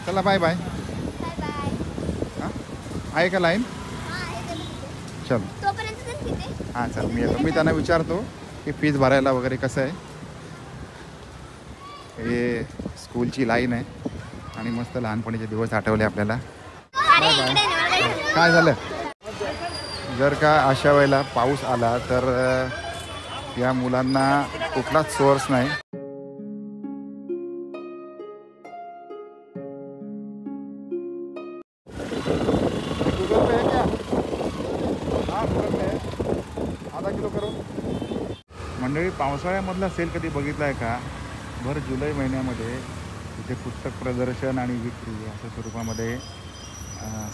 चला bye bye. Bye bye. हां आहे का लाईन? हां आहे ते तिथे. चल तोपर्यंत चल तिथे. हां चल मी येतो. मी त्यांना विचारतो की फीज भरायला वगैरे कसं आहे. हे स्कूलची लाईन आहे आणि मस्त लहानपणीचे दिवस आठवले आपल्याला. अरे इकडे नाही, मला काय झालं? काय झालं? जर का अशा वेळेला पाऊस आला तर या मुलांना कुठलाच सोर्स नाही. आधा किलो करू. मंडळी, पावसाळ्यामधला सेल कधी बघितला आहे का? भर जुलै महिन्यामध्ये इथे पुस्तक प्रदर्शन आणि विक्री अशा स्वरूपामध्ये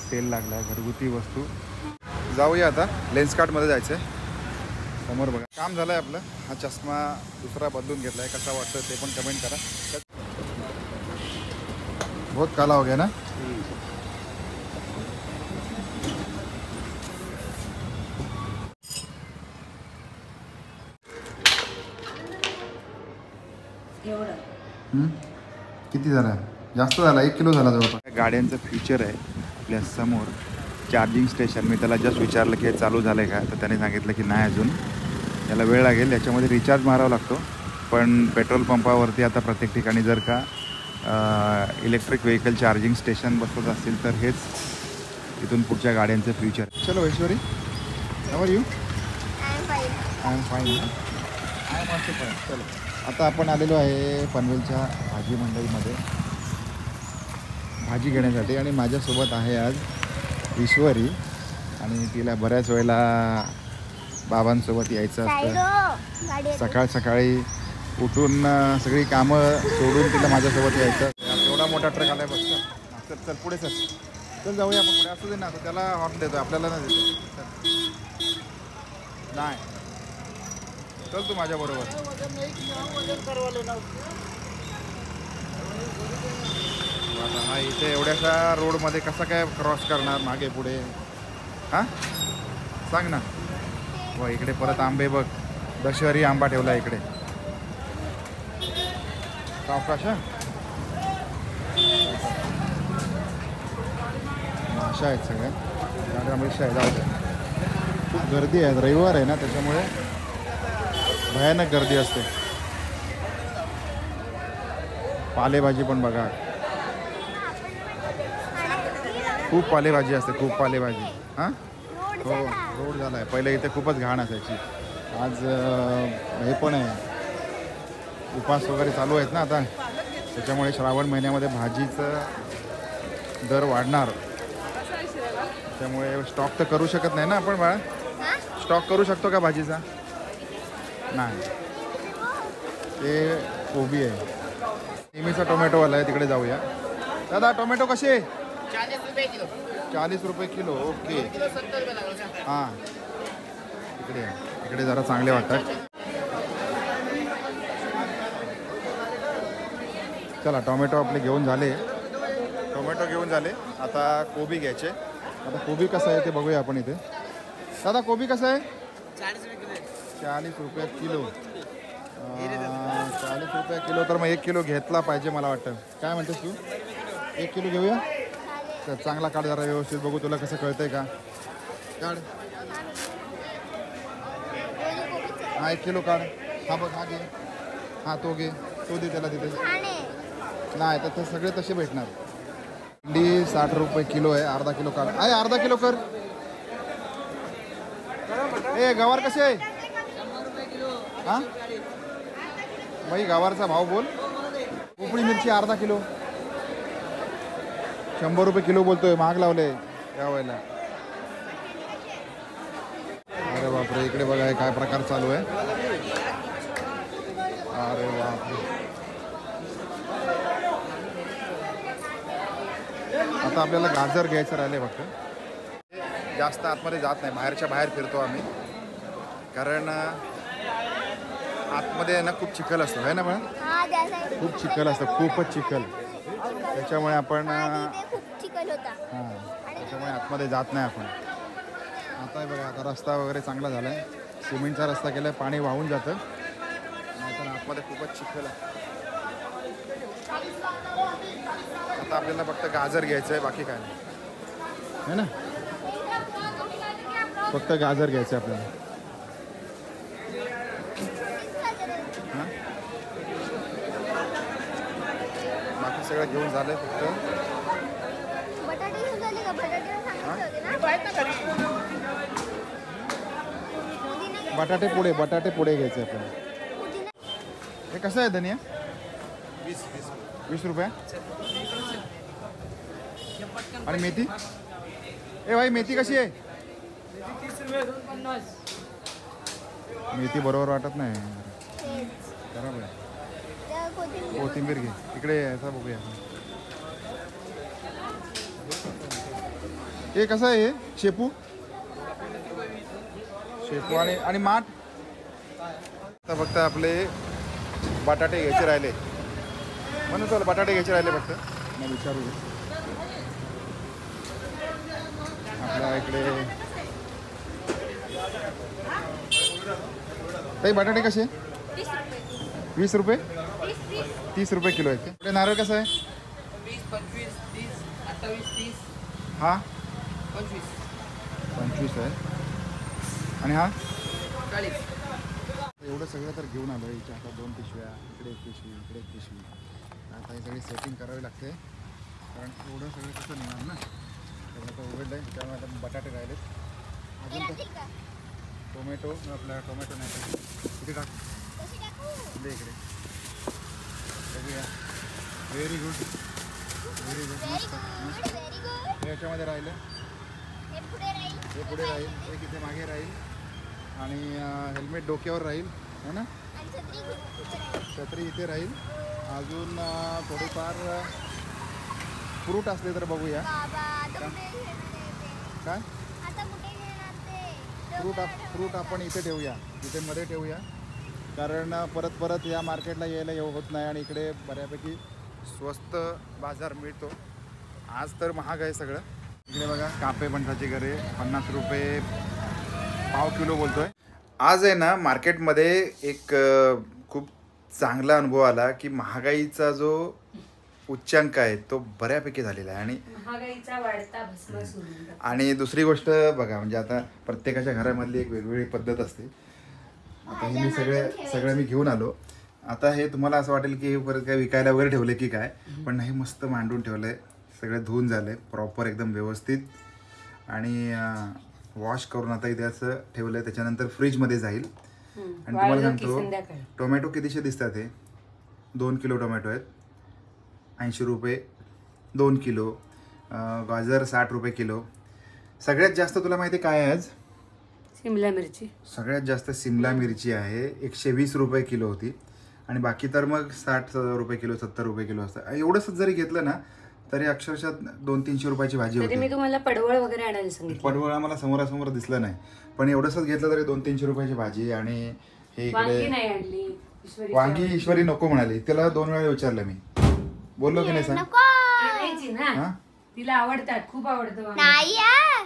सेल लागला आहे. घरगुती वस्तू. जाऊया आता. लेन्सकार्टमध्ये जायचं आहे. समोर बघा काम झालं आहे आपलं. हा चष्मा दुसरा बदलून घेतला आहे. कसा वाटतं ते पण कमेंट करा. बहुत काला हो गया ना. किती झाला? जास्त झाला. 1 किलो झाला जवळपास. गाड्यांचं फीचर आहे आपल्या समोर. Charging station. मी त्याला जस्ट विचारलं की हे चालू झालं आहे का, तर त्याने सांगितलं की नाही अजून, याला वेळ लागेल. याच्यामध्ये रिचार्ज मारावा लागतो. पण पेट्रोल पंपावरती आता प्रत्येक ठिकाणी जर का इलेक्ट्रिक व्हेकल चार्जिंग स्टेशन बसत असतील तर हेच इथून पुढच्या गाड्यांचं फ्युचर. चलो Aishwari, how are you? I am fine. I am also fine. चलो आता आपण आलेलो आहे पनवेलच्या भाजी मंडईमध्ये भाजी घेण्यासाठी. आणि माझ्यासोबत आहे आज ईश्वरी. आणि तिला बऱ्याच वेळेला बाबांसोबत यायचं असतं. सकाळ सकाळी उठून सगळी कामं सोडून तिला माझ्यासोबत यायचं. एवढा मोठा ट्रक आला आहे बघ. चल चल पुढे चल. चल जाऊया आपण पुढे. असू दे ना. आता त्याला हॉर्न देतो, आपल्याला नाही देतो. नाही चल तू माझ्याबरोबर. आता हा इथे एवढ्याशा रोडमध्ये कसा काय क्रॉस करणार मागे पुढे? हां सांग ना. व इकडे परत आंबे बघ. दशहरी आंबा ठेवला इकडे. सावकाश. माशा आहेत सगळ्या. गाड्या मिशा आहेत. जाऊ दे. खूप गर्दी आहे. रविवार आहे ना, त्याच्यामुळे भयानक गर्दी असते. पालेभाजी पण बघा. खूप पालेभाजी असते. खूप पालेभाजी. हां हो रोड झाला आहे. पहिले इथे खूपच घाण असायची. आज हे पण आहे, उपास वगैरे चालू आहेत ना आता, त्याच्यामुळे श्रावण महिन्यामध्ये भाजीचं दर वाढणार. त्यामुळे स्टॉक तर करू शकत नाही ना आपण. बाळा स्टॉक करू शकतो का भाजीचा? नाही. ते कोबी आहे. नेहमीचा टोमॅटोवाला आहे. तिकडे जाऊया. दादा टोमॅटो कसे? 40 रुपये किलो. 40 रुपये किलो. ओके. हां इकडे इकडे जरा चांगले वाटतात. चला टोमॅटो आपले घेऊन झाले. टोमॅटो घेऊन झाले. आता कोबी घ्यायचे. आता कोबी कसं आहे ते बघूया आपण इथे. दादा कोबी कसं आहे? 40 रुपये किलो. 40 रुपये किलो. तर मग 1 किलो घेतला पाहिजे मला वाटतं. काय म्हणतेस तू? 1 किलो घेऊया. तर चांगला काढ जरा व्यवस्थित. बघू तुला कसं कळतंय का. काढ. हा 1 किलो काढ. हा बघ. हा घे. हा तो घे. तो दे त्याला तिथे. नाही तर ते सगळे तसे भेटणार. भेंडी 60 रुपये किलो आहे. अर्धा किलो काढ. आहे अर्धा किलो कर. ए गवार कसे आहे? हां बाई गवारचा भाव बोल. पोपळी मिरची अर्धा किलो. 100 रुपये किलो बोलतोय. महाग लावले या वेळेला. अरे बापरे. इकडे बघा काय प्रकार चालू आहे. अरे बापरे. आता आपल्याला गाजर घ्यायचं राहिले फक्त. जास्त आतमध्ये जात नाही. बाहेरच्या बाहेर फिरतो आम्ही. कारण आतमध्ये ना खूप चिखल असतो आहे ना. पण खूप चिखल असतं. खूपच चिखल. त्याच्यामुळे आपण हां त्याच्यामुळे आतमध्ये जात नाही आपण. आता बघा आता रस्ता वगैरे चांगला झाला आहे. सिमेंटचा रस्ता केला आहे. पाणी वाहून जातं. नाहीतर आतमध्ये खूपच चिखल आहे. आता आपल्याला फक्त गाजर घ्यायचं आहे, बाकी काय नाही है ना. फक्त गाजर घ्यायचं आहे आपल्याला. हां बाकी सगळं घेऊन झालं फक्त. बटाटे घेऊन झाले का? बटाटे सांगितले होते ना. बटाटे पुढे घ्यायचे आपल्याला. पुदिना हे कसं आहे धनिया? 20 रुपये. आणि मेथी? ए भाई मेथी कशी आहे? मेथी बरोबर वाटत नाही. बरोबर आहे. त्या कोथिंबीर कोथिंबीर घे. इकडे असा बघूया. हे कसं आहे हे? शेपू आणि माठ. आता फक्त आपले बटाटे घ्यायचे राहिले म्हणून चल बटाटे घ्यायचे राहिले फक्त. मग विचारू दे आपल्या इकडे. काही बटाटे कसे? 20 रुपये. 30 रुपये किलो आहेत. इकडे नारळ कसं आहे? 20, 25, 30, 28, 30, हा 25, 25 आहे. आणि हा 40. एवढं सगळं तर घेऊन आलो. इथे आता 2 पिशव्या, इकडे एक पिशवी, इकडे एक पिशवी. आता हे सगळी सेटिंग करावी लागते कारण एवढं सगळं कसं निघणार ना. तर आता उघडलं आहे त्यामुळे आता बटाटे राहिलेत. अजून तर ठीक आहे. टोमॅटो आपला टोमॅटो नाही इथे टाक. कशी टाकू? इकडे इकडे बघूया. Very good very good. Very good very good. हे याच्यामध्ये राहिलं. हे पुढे राहील. हे पुढे राहील. एक इथे मागे राहील. आणि हेल्मेट डोक्यावर राहील है ना. आणि छत्री कुठे राहील? छत्री इथे राहील. अजून थोडेफार फ्रूट असले तर बघूया. बाबा आता कुठे घेणार आहे ते? काय आता कुठे घेणार ते? फ्रूट आपण इथे ठेवूया. इथे मध्ये ठेवूया कारण परत या मार्केटला यायला होत नाही. आणि इकडे बऱ्यापैकी स्वस्त बाजार मिळतो. आज तर महाग आहे सगळं. इकडे बघा कापे बनसाची घरे 50 रुपये पाव किलो बोलतोय. आज आहे ना मार्केटमध्ये एक खूप चांगला अनुभव आला की महागाईचा जो उच्चांक आहे तो बऱ्यापैकी झालेला आहे. आणि महागाईचा वाढता भस्मासुर. आणि दुसरी गोष्ट बघा म्हणजे आता प्रत्येकाच्या घरामधली एक वेगवेगळी पद्धत असते. आता हे मी सगळं मी घेऊन आलो. आता हे तुम्हाला असं वाटेल की हे परत काय विकायला वगैरे ठेवले की काय, पण नाही मस्त मांडून ठेवलंय. सगळं धुवून झालंय प्रॉपर एकदम व्यवस्थित. आणि वॉश करून आता इथे असं ठेवलंय. त्याच्यानंतर फ्रीजमध्ये जाईल. आणि तुम्हाला सांगतो टोमॅटो कितीशे दिसतात हे? 2 किलो टोमॅटो आहेत. 80 रुपये 2 किलो. गाजर 60 रुपये किलो. सगळ्यात जास्त तुला माहिती आहे काय आहे आज? शिमला मिरची. सगळ्यात जास्त सिमला मिरची आहे. 120 रुपये किलो होती. आणि बाकी तर मग 60 रुपये किलो 70 रुपये किलो असतं. एवढंच जरी घेतलं ना तरी अक्षरशः 200-300 रुपयाची भाजी तरी मी होती. तुम्हाला पडवळ वगैरे आणायला सांगितलं. पडवळ आम्हाला समोरासमोर दिसलं नाही, पण एवढंच घेतलं तरी 200-300 रुपयाची भाजी. आणि हे वांगी इकडे नाही आणली. वांगी ईश्वरी नको म्हणाली. त्याला 2 वेळा विचारलं मी. बोललो की नाही सांग? नको. आणायची ना. तिला आवडतात, खूप आवडतं वांगी. नाही यार.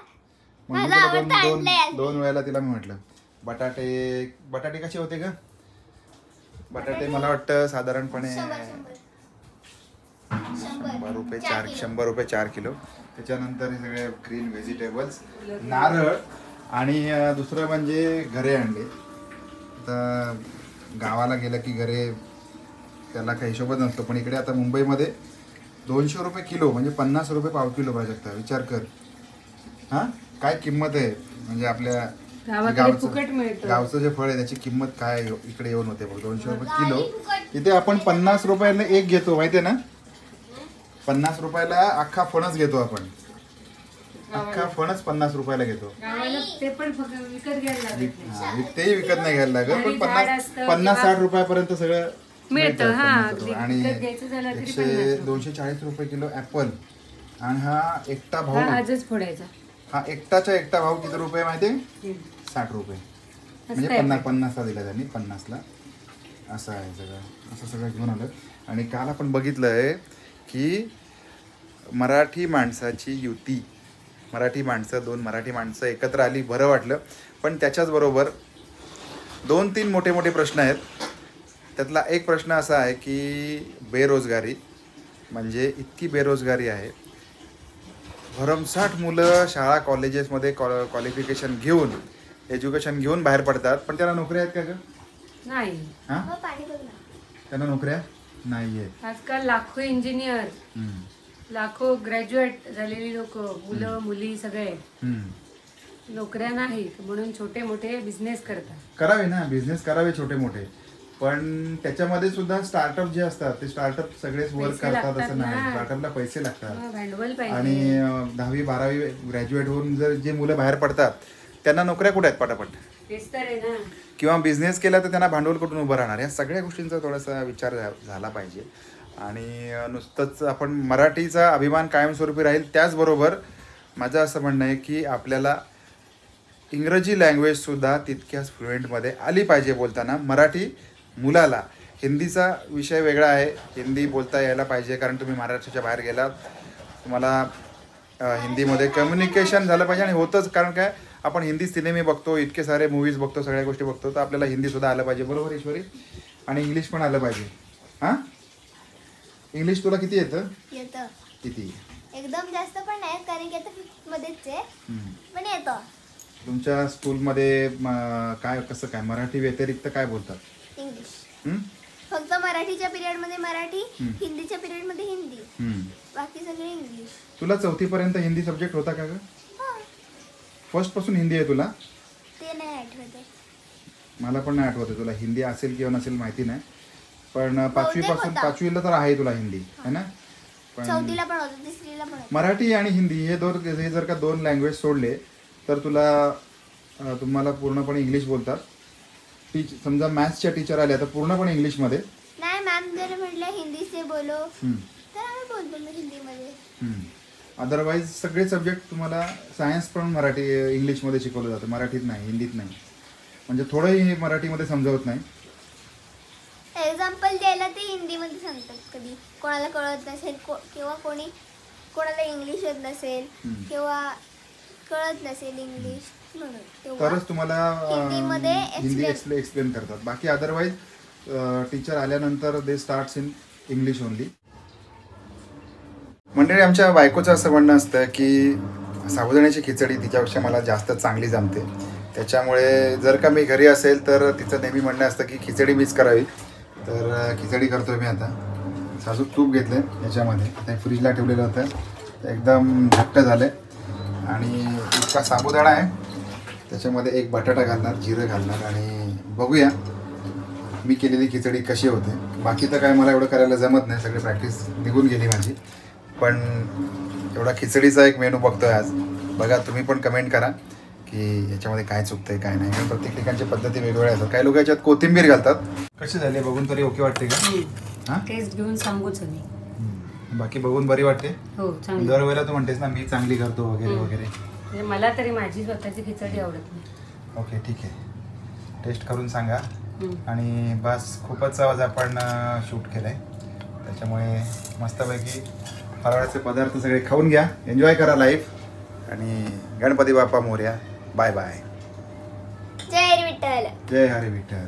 मग मी मला तुला आवडतं आणलंय. दोन वेळेला तिला मी म्हटलं. बटाटे कसे होते का? बटाटे मला वाटतं साधारणपणे 100 रुपये 4 किलो. त्याच्यानंतर हे सगळे ग्रीन व्हेजिटेबल्स, नारळ. आणि दुसरं म्हणजे घरे आणले. आता गावाला गेलं की घरे त्याला काही हिशोबच नसतो, पण इकडे आता मुंबईमध्ये 200 रुपये किलो म्हणजे 50 रुपये पाव किलो पाहिजे शकता. विचार कर हां काय किंमत आहे. म्हणजे आपल्या गावचं जे फळ आहे त्याची किंमत काय इकडे येऊन होते बघ. 200 रुपये किलो. इथे आपण 50 रुपयाला एक घेतो माहिती आहे ना. 50 रुपयाला अख्खा फणस घेतो आपण. अख्खा फणस 50 रुपयाला घेतो. ते पण विकत घ्यायला लागत. तेही विकत नाही घ्यायला लागत, पण 50-60 रुपयापर्यंत सगळं मिळतं. आणि 240 रुपये किलो ऍपल. आणि हा एकटा भाऊ आजच फोडायचा. हा एकटा भाऊ किती रुपये माहिती आहे? 60 रुपये. म्हणजे 50ला दिला त्यांनी 50ला. असं आहे सगळं. असं सगळं घेऊन आलं. आणि काल आपण बघितलंय की मराठी माणसाची युती, मराठी माणसं 2 मराठी माणसं एकत्र आली, बरं वाटलं. पण त्याच्याच बरोबर 2-3 मोठे प्रश्न आहेत. त्यातला एक प्रश्न असा आहे की बेरोजगारी. म्हणजे इतकी बेरोजगारी आहे. भरमसाठ मुलं शाळा कॉलेजेसमध्ये क्वालिफिकेशन घेऊन एज्युकेशन घेऊन बाहेर पडतात, पण त्याला नोकऱ्या आहेत का ग? नाही. हां, हो, पाणी बघ ना. त्यांना नोकऱ्या नाही आहेत. आजकाल लाखो इंजिनियर, लाखो ग्रॅज्युएट झालेली लोक, मुलं मुली सगळे नोकऱ्या नाहीत म्हणून छोटे मोठे बिझनेस करतात. करावे ना, बिझनेस करावे छोटे मोठे, पण त्याच्यामध्ये सुद्धा स्टार्टअप जे असतात ते स्टार्टअप सगळेच वर्क पैसे करतात लागतात असं नाही. ना. स्टार्टअपला पैसे लागतात. भांडवल पाहिजे. आणि 10वी-12वी ग्रॅज्युएट होऊन जर जे मुलं बाहेर पडतात त्यांना नोकऱ्या कुठे आहेत पटापट? तेच तर आहे ना. किंवा बिझनेस केला तर त्यांना भांडवल कुठून उभं राहणार? या सगळ्या गोष्टींचा थोडासा विचार झाला पाहिजे. आणि नुसतंच आपण मराठीचा अभिमान कायमस्वरूपी राहील, त्याचबरोबर माझं असं म्हणणं आहे की आपल्याला इंग्रजी लँग्वेजसुद्धा तितक्याच फ्लुएंटमध्ये आली पाहिजे बोलताना. मराठी मुलाला हिंदीचा विषय वेगळा आहे, हिंदी बोलता यायला पाहिजे, कारण तुम्ही महाराष्ट्राच्या बाहेर गेलात, तुम्हाला हिंदीमध्ये कम्युनिकेशन झालं पाहिजे. आणि होतंच, कारण काय आपण हिंदी सिनेमे बघतो, इतके सारे मूवीज बघतो, सगळ्या गोष्टी बघतो, तर आपल्याला हिंदीसुद्धा आलं पाहिजे. बरोबर ईश्वरी? आणि इंग्लिश पण आलं पाहिजे. हां, इंग्लिश तुला किती येतं? येतं. किती? एकदम जास्त पण नाही, कारण की आता फिफ्थमध्येच आहे, पण येतं. तुमच्या स्कूलमध्ये काय कसं काय मराठी व्यतिरिक्त काय बोलतात? इंग्लिश. फक्त मराठीच्या पिरियडमध्ये मराठी, हिंदीच्या पिरियडमध्ये हिंदी, बाकी सगळे इंग्लिश. तुला 4थी पर्यंत हिंदी सब्जेक्ट होता का ग? फर्स्ट पासून हिंदी आहे तुला? ते नाही आठवत आहे. मला पण नाही आठवत आहे. तुला हिंदी असेल किंवा नसेल माहिती नाही, पण बहुतेक होता. 5वीला तर आहे तुला हिंदी, है ना? पण चौथीला पण होतं, तिसरीला पण होतं. मराठी आणि हिंदी हे जर का 2 लँग्वेज सोडले तर तुम्हाला पूर्णपणे इंग्लिश बोलतात. समजा मॅथ्सच्या टीचर आल्या तर पूर्णपणे इंग्लिशमध्ये नाही, मॅम जर म्हटलं हिंदी से बोलो तर आम्ही बोलतो ना हिंदीमध्ये. अदरवाईज सगळे सब्जेक्ट तुम्हाला सायन्स पण इंग्लिशमध्ये शिकवलं जातं, मराठीत नाही, हिंदीत नाही. म्हणजे थोडंही मराठीमध्ये समजवत नाही. एक्झाम्पल द्यायला ते हिंदीमध्ये सांगतात. कधी कोणाला कळत नसेल किंवा कोणाला इंग्लिश येत नसेल किंवा कळत नसेल इंग्लिश, म्हणून तेव्हा तरच तुम्हाला हिंदीमध्ये हिंदी एक्सप्लेन करतात. बाकी अदरवाईज टीचर आल्यानंतर दे स्टार्ट्स इन इंग्लिश ओनली. मंडळी, आमच्या बायकोचं असं म्हणणं असतं की साबुदाण्याची खिचडी तिच्यापेक्षा मला जास्त चांगली जमते. त्याच्यामुळे जर का मी घरी असेल तर तिचं नेहमी म्हणणं असतं की खिचडी मीच करावी. तर खिचडी करतोय मी आता. साजूक तूप घेतले याच्यामध्ये, ते फ्रीजला ठेवलेलं होतं, एकदम घट्ट झालं. आणि इतका साबुदाणा आहे, त्याच्यामध्ये एक बटाटा घालणार, जिरं घालणार, आणि बघूया मी केलेली खिचडी कशी होते. बाकी तर काय मला एवढं करायला जमत नाही, सगळी प्रॅक्टिस निघून गेली माझी. पण एवढा खिचडीचा एक मेनू बघतोय आज. बघा, तुम्ही पण कमेंट करा की याच्यामध्ये काय चुकतंय काय नाही, कारण प्रत्येक ठिकाणच्या पद्धती वेगवेगळ्या असतात. काही लोक याच्यात कोथिंबीर घालतात. कशी झाली बघून तरी ओके वाटते का? हां, टेस्ट घेऊन सांगूच मी. बाकी बघून बरी वाटते? हो, चांगली. दरवेळेला तू म्हणतेस ना मी चांगली करतो वगैरे वगैरे. म्हणजे मला तरी माझी स्वतःची खिचडी आवडत नाही. ओके, ठीक आहे, टेस्ट करून सांगा. आणि बस, खूपच आज आपण शूट केलं आहे, त्याच्यामुळे मस्तपैकी फराळाचे पदार्थ सगळे खाऊन घ्या, एन्जॉय करा लाईफ. आणि गणपती बाप्पा मोरया. Bye bye. जय हरी विठ्ठल. जय हरी विठ्ठल.